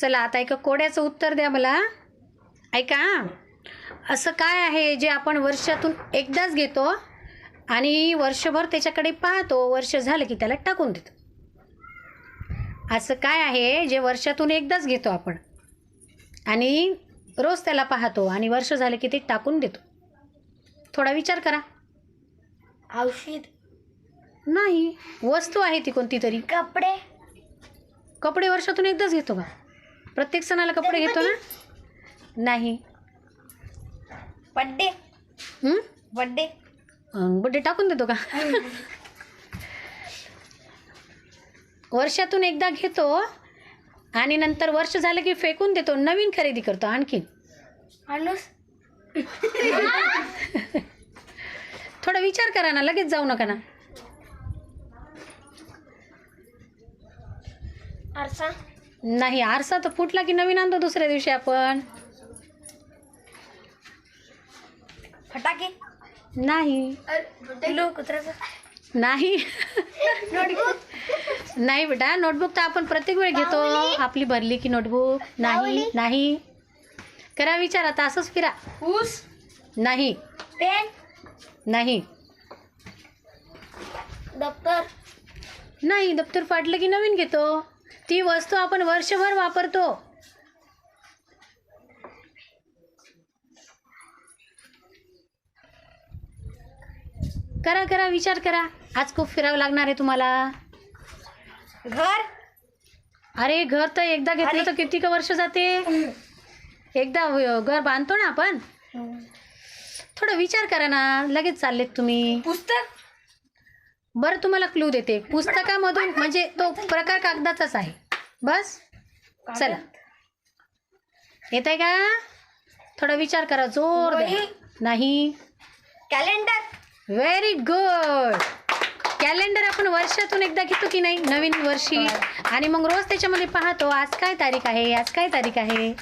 चला आता एका कोड्याचं उत्तर द्या मला. ऐका, असं काय आहे जे आपण वर्षातून एकदाच घेतो आणि वर्षभर त्याच्याकडे पाहतो, वर्ष झालं की त्याला टाकून देतो. असं काय आहे जे वर्षातून एकदाच घेतो आपण आणि रोज त्याला पाहतो आणि वर्ष झालं की ते टाकून देतो. थोडा विचार करा. औषध. नाही, वस्तू आहे ती कोणती तरी. कपडे. कपडे वर्षातून एकदाच घेतो का? प्रत्येक सणाला कपडे घेतो ना? नाही. बड्डे. बड्डे. बड्डे टाकून देतो का? वर्षातून एकदा घेतो आणि नंतर वर्ष झालं की फेकून देतो, नवीन खरेदी करतो आणखीन. माणूस. थोडा विचार करा ना, लगेच जाऊ नका ना. आरसा. नाही, आरसा तर फुटला की नवीन आणतो दुसऱ्या दिवशी आपण. फटाके. नाही. कुत्र्याचा. नाही. नाही बेटा, नोटबुक तर आपण प्रत्येक वेळ घेतो. आपली भरली की नोटबुक. नाही. नाही. करा विचार आता, असंच फिरा. ऊस. नाही. पेन. नाही. दप्तर. नाही, दप्तर फाटलं की नवीन घेतो. ती वस्तू आपण वर्षभर वापरतो. करा करा, विचार करा. आज खूप फिरावं लागणार आहे तुम्हाला. घर. अरे घर तर एकदा घेतलं तर किती का वर्ष जाते. एकदा घर बांधतो ना आपण. थोडा विचार करा ना, लगेच चाललेत तुम्ही. पुस्तक. बरं, तुम्हाला क्लू देते. पुस्तकामधून म्हणजे तो प्रकार कागदाचाच आहे. बस. चला, येत आहे का? थोडा विचार करा, जोर द्या. नाही. कॅलेंडर. Very good. कॅलेंडर आपण वर्षातून एकदा घेतो की नाही, नवीन वर्षी. आणि मग रोज त्याच्यामध्ये पाहतो आज काय तारीख आहे, आज काय तारीख आहे.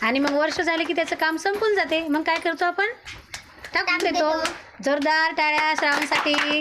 आणि मग वर्ष झाले की त्याचं काम संपून जाते. मग काय करतो आपण? टाकून देतो. जोरदार टाळ्या श्रावणसाठी.